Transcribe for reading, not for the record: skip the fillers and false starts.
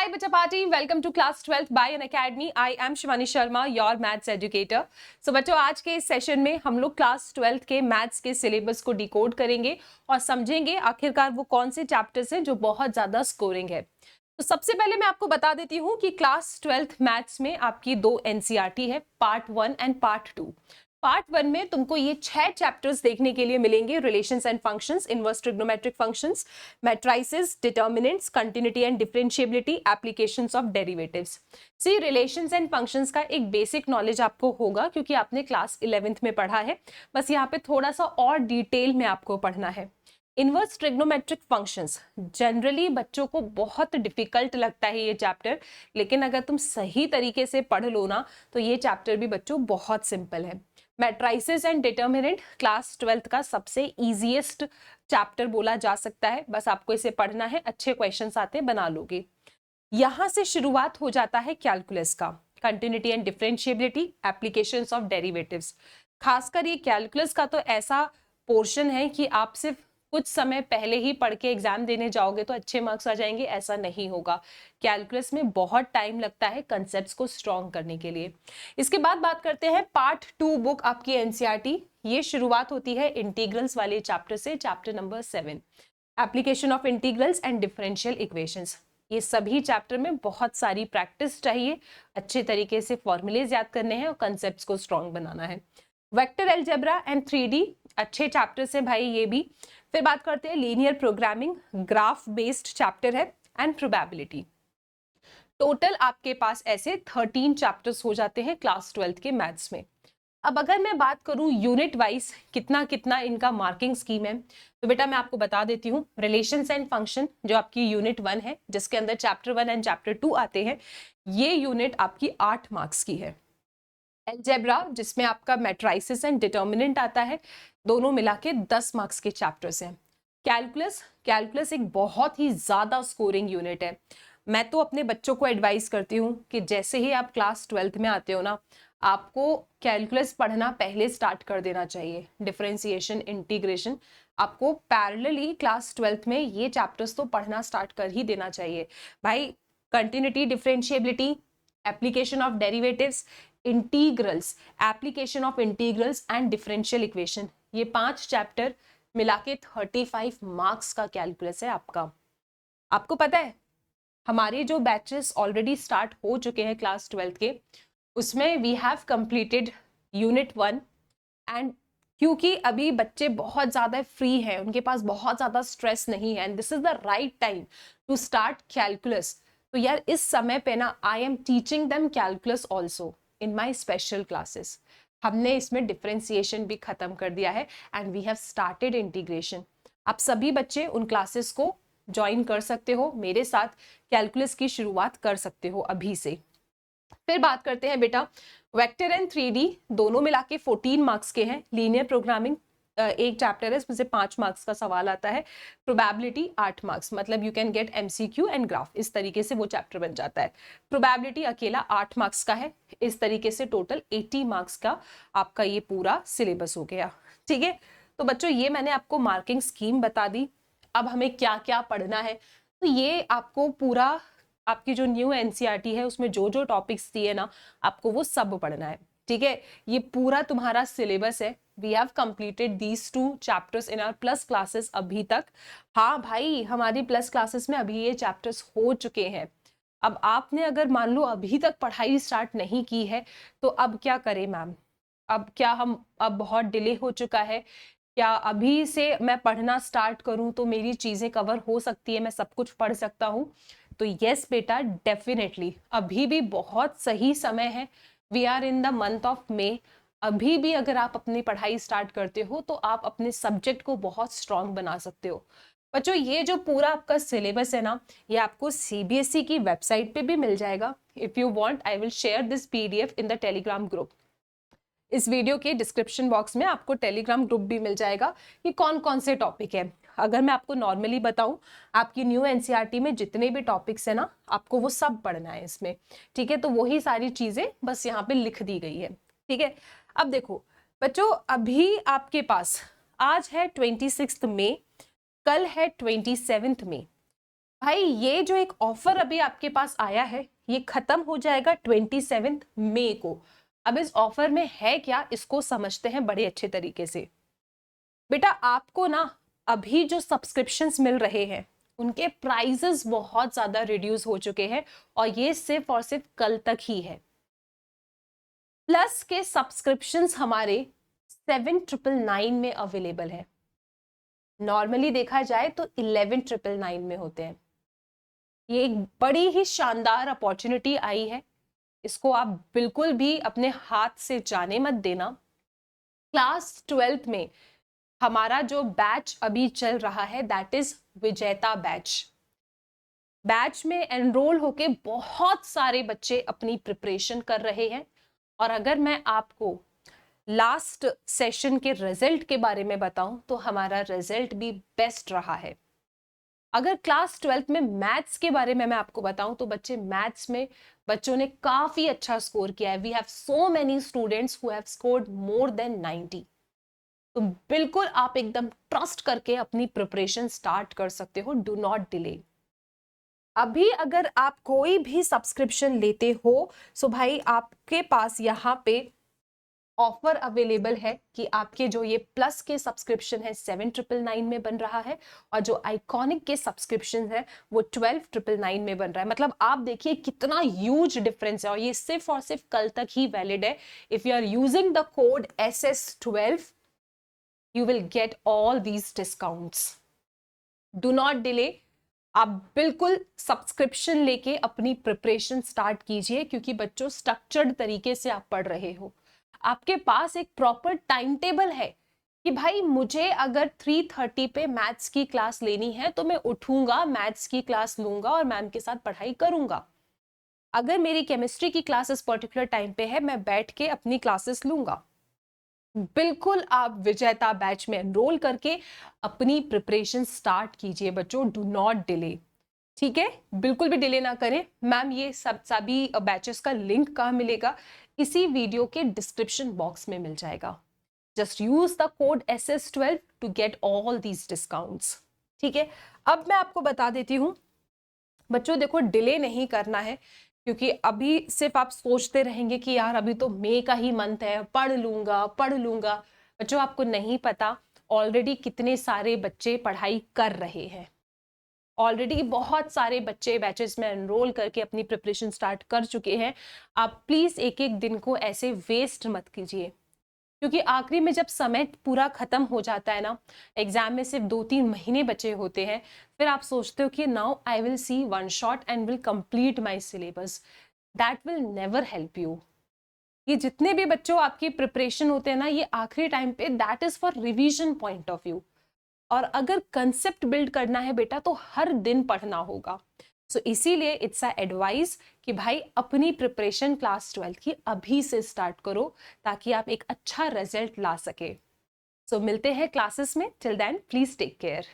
Hi Beta Party, welcome to class 12th by an academy. I am Shivani Sharma, your maths educator. So बच्चों आज के इस session में हम लोग क्लास 12th के मैथ्स के सिलेबस को डिकोड करेंगे और समझेंगे आखिरकार वो कौन से चैप्टर्स हैं जो बहुत ज्यादा स्कोरिंग है। तो सबसे पहले मैं आपको बता देती हूँ कि क्लास 12th मैथ्स में आपकी दो एनसीईआरटी है, पार्ट 1 एंड पार्ट 2। पार्ट 1 में तुमको ये 6 चैप्टर्स देखने के लिए मिलेंगे। Relations and functions, inverse trigonometric functions, matrices, determinants, continuity and differentiability, applications of derivatives. See relations and functions का एक बेसिक नॉलेज आपको होगा क्योंकि आपने क्लास 11th में पढ़ा है, बस यहाँ पे थोड़ा सा और डिटेल में आपको पढ़ना है। इनवर्स ट्रिग्नोमेट्रिक फंक्शंस जनरली बच्चों को बहुत डिफिकल्ट लगता है ये चैप्टर, लेकिन अगर तुम सही तरीके से पढ़ लो ना तो ये चैप्टर भी बच्चों बहुत सिंपल है। Matrices and determinant class 12th का सबसे इजीएस्ट चैप्टर बोला जा सकता है, बस आपको इसे पढ़ना है, अच्छे क्वेश्चंस आते बना लोगे। यहां से शुरुआत हो जाता है कैलकुलस का, continuity and differentiability, applications of derivatives. खासकर ये कैलकुलस का तो ऐसा पोर्शन है कि आप सिर्फ कुछ समय पहले ही पढ़ के एग्जाम देने जाओगे तो अच्छे मार्क्स आ जाएंगे, ऐसा नहीं होगा। कैलकुलस में बहुत टाइम लगता है कंसेप्ट्स को स्ट्रॉन्ग करने के लिए। इसके बाद बात करते हैं पार्ट 2 बुक आपकी एनसीईआरटी। ये शुरुआत होती है इंटीग्रल्स वाले चैप्टर से, chapter number 7, application of integrals and differential equations. ये सभी चैप्टर में बहुत सारी प्रैक्टिस चाहिए, अच्छे तरीके से फॉर्मूलेज याद करने हैं और कंसेप्ट्स को स्ट्रॉन्ग बनाना है। वेक्टर अलजेब्रा एंड 3D अच्छे चैप्टर्स हैं भाई ये भी। फिर बात करते हैं linear programming, graph based chapter है, एंड प्रोबेबिलिटी। टोटल आपके पास ऐसे 13 चैप्टर्स हो जाते हैं क्लास 12th के मैथ्स में। अब अगर मैं बात करूं यूनिट वाइज कितना कितना इनका मार्किंग स्कीम है, तो बेटा मैं आपको बता देती हूँ। रिलेशंस एंड फंक्शन जो आपकी यूनिट 1 है, जिसके अंदर चैप्टर 1 एंड चैप्टर 2 आते हैं, ये यूनिट आपकी 8 मार्क्स की है। अलजेब्रा जिसमें आपका मैट्रिसेस एंड डिटर्मिनेंट आता है, दोनों मिला के 10 मार्क्स के चैप्टर्स हैं। कैलकुलस एक बहुत ही ज्यादा स्कोरिंग यूनिट है। मैं तो अपने बच्चों को एडवाइस करती हूँ कि जैसे ही आप क्लास 12th में आते हो ना, आपको कैलकुलस पढ़ना पहले स्टार्ट कर देना चाहिए। डिफरेंशिएशन, इंटीग्रेशन आपको पैरेलली क्लास 12th में ये चैप्टर्स तो पढ़ना स्टार्ट कर ही देना चाहिए भाई। Continuity, differentiability, application of derivatives, integrals, application of integrals and differential equation, ये 5 चैप्टर मिला के 35 मार्क्स का कैलकुलस है आपका। आपको पता है हमारे जो बैचेस ऑलरेडी स्टार्ट हो चुके हैं क्लास 12th के, उसमें we have completed unit 1 and क्योंकि अभी बच्चे बहुत ज़्यादा फ्री हैं, उनके पास बहुत ज़्यादा स्ट्रेस नहीं है, and this is the right time to start calculus. तो यार इस समय पे ना I am teaching them calculus also in my special classes. हमने इसमें डिफरेंशिएशन भी खत्म कर दिया है and we have started integration. आप सभी बच्चे उन क्लासेस को ज्वाइन कर सकते हो, मेरे साथ कैलकुलस की शुरुआत कर सकते हो अभी से। फिर बात करते हैं बेटा वेक्टर एंड 3D, दोनों मिला के 14 मार्क्स के हैं। लीनियर प्रोग्रामिंग एक चैप्टर है, इसमें से 5 मार्क्स का सवाल आता है। प्रोबेबिलिटी 8 मार्क्स, मतलब you can get MCQ and graph, इस तरीके से वो चैप्टर बन जाता है। प्रोबेबिलिटी अकेला 8 मार्क्स का है। इस तरीके से टोटल 80 मार्क्स का आपका ये पूरा सिलेबस हो गया। ठीक है, तो बच्चों ये मैंने आपको मार्किंग स्कीम बता दी। अब हमें क्या क्या पढ़ना है, तो ये आपको पूरा आपकी जो न्यू एनसीईआरटी है उसमें जो जो टॉपिक्स दिए ना, आपको वो सब पढ़ना है। ठीक है, ये पूरा तुम्हारा सिलेबस है। We have completed these 2 chapters in our plus classes अभी तक। हाँ भाई, हमारी प्लस क्लासेस में अभी ये चैप्टर्स हो चुके हैं। अब आपने अगर मान लो अभी तक पढ़ाई स्टार्ट नहीं की है तो अब क्या करें मैम? अब क्या हम, अब बहुत डिले हो चुका है, क्या अभी से मैं पढ़ना स्टार्ट करूं तो मेरी चीजें कवर हो सकती है, मैं सब कुछ पढ़ सकता हूं? तो यस बेटा, डेफिनेटली अभी भी बहुत सही समय है। We are in the month of May. अभी भी अगर आप अपनी पढ़ाई स्टार्ट करते हो तो आप अपने सब्जेक्ट को बहुत स्ट्रांग बना सकते हो। बच्चों ये जो पूरा आपका सिलेबस है ना, ये आपको CBSE की वेबसाइट पे भी मिल जाएगा। If you want I will share this PDF in the Telegram group. इस वीडियो के डिस्क्रिप्शन बॉक्स में आपको टेलीग्राम ग्रुप भी मिल जाएगा कि कौन कौन से टॉपिक है। अगर मैं आपको नॉर्मली बताऊं, आपकी न्यू एनसीईआरटी में जितने भी टॉपिक्स है ना, आपको वो सब पढ़ना है इसमें। ठीक है, तो वही सारी चीजें बस यहाँ पे लिख दी गई है। ठीक है, अब देखो बच्चों, अभी आपके पास आज है 26 मई, कल है 27 मई। भाई ये जो एक ऑफर अभी आपके पास आया है ये खत्म हो जाएगा 27 मई को। अब इस ऑफर में है क्या, इसको समझते हैं बड़े अच्छे तरीके से। बेटा आपको ना अभी जो सब्सक्रिप्शंस मिल रहे हैं उनके प्राइजेस बहुत ज्यादा रिड्यूस हो चुके हैं और ये सिर्फ और सिर्फ कल तक ही है। प्लस के सब्सक्रिप्शंस हमारे 7999 में अवेलेबल है। नॉर्मली देखा जाए तो 11999 में होते हैं। ये एक बड़ी ही शानदार अपॉर्चुनिटी आई है, इसको आप बिल्कुल भी अपने हाथ से जाने मत देना। क्लास 12th में हमारा जो बैच अभी चल रहा है दैट इज विजेता बैच में एनरोल होके बहुत सारे बच्चे अपनी प्रिपरेशन कर रहे हैं। और अगर मैं आपको लास्ट सेशन के रिजल्ट के बारे में बताऊं तो हमारा रिजल्ट भी बेस्ट रहा है। अगर क्लास 12th में मैथ्स के बारे में मैं आपको बताऊं तो मैथ्स में बच्चों ने काफी अच्छा स्कोर किया है। We have so many students who have scored more than 90। तो बिल्कुल आप एकदम ट्रस्ट करके अपनी प्रिपरेशन स्टार्ट कर सकते हो, डू नॉट डिले। अभी अगर आप कोई भी सब्सक्रिप्शन लेते हो सो भाई आपके पास यहाँ पे ऑफर अवेलेबल है कि आपके जो ये प्लस के सब्सक्रिप्शन है 7999 में बन रहा है और जो आइकॉनिक के सब्सक्रिप्शन है वो 12999 में बन रहा है। मतलब आप देखिए कितना ह्यूज डिफरेंस है और ये सिर्फ और सिर्फ कल तक ही वैलिड है। If you are using the code SS12 you will get all these discounts. Do not delay. आप बिल्कुल सब्सक्रिप्शन लेके अपनी प्रिपरेशन स्टार्ट कीजिए क्योंकि बच्चों स्ट्रक्चर्ड तरीके से आप पढ़ रहे हो। आपके पास एक प्रॉपर टाइम टेबल है कि भाई मुझे अगर 3:30 पे मैथ्स की क्लास लेनी है तो मैं उठूंगा, मैथ्स की क्लास लूंगा और मैम के साथ पढ़ाई करूंगा। अगर मेरी केमिस्ट्री की क्लासेस पर्टिकुलर टाइम पे है मैं बैठ के अपनी क्लासेस लूंगा। बिल्कुल आप विजेता बैच में एनरोल करके अपनी प्रिपरेशन स्टार्ट कीजिए बच्चों, डू नॉट डिले। ठीक है, बिल्कुल भी डिले ना करें। मैम ये सभी बैचेस का लिंक कहाँ मिलेगा, इसी वीडियो के डिस्क्रिप्शन बॉक्स में मिल जाएगा। Just use the code SS12 to get all these discounts. ठीक है, अब मैं आपको बता देती हूँ बच्चों, देखो डिले नहीं करना है क्योंकि अभी सिर्फ आप सोचते रहेंगे कि यार अभी तो मई का ही मंथ है, पढ़ लूंगा। बच्चों आपको नहीं पता ऑलरेडी कितने सारे बच्चे पढ़ाई कर रहे हैं। ऑलरेडी बहुत सारे बच्चे बैचेस में एनरोल करके अपनी प्रिपरेशन स्टार्ट कर चुके हैं। आप प्लीज एक एक दिन को ऐसे वेस्ट मत कीजिए क्योंकि आखिरी में जब समय पूरा खत्म हो जाता है ना, एग्जाम में सिर्फ 2-3 महीने बचे होते हैं, फिर आप सोचते हो कि now I will see one shot and will complete my syllabus. That will never help you. ये जितने भी बच्चों आपकी प्रिपरेशन होते हैं ना, ये आखिरी टाइम पे that is for revision point of view. और अगर कंसेप्ट बिल्ड करना है बेटा तो हर दिन पढ़ना होगा। सो इसीलिए इट्स अ एडवाइस कि भाई अपनी प्रिपरेशन क्लास 12th की अभी से स्टार्ट करो ताकि आप एक अच्छा रिजल्ट ला सके। सो मिलते हैं क्लासेस में, till then please take care.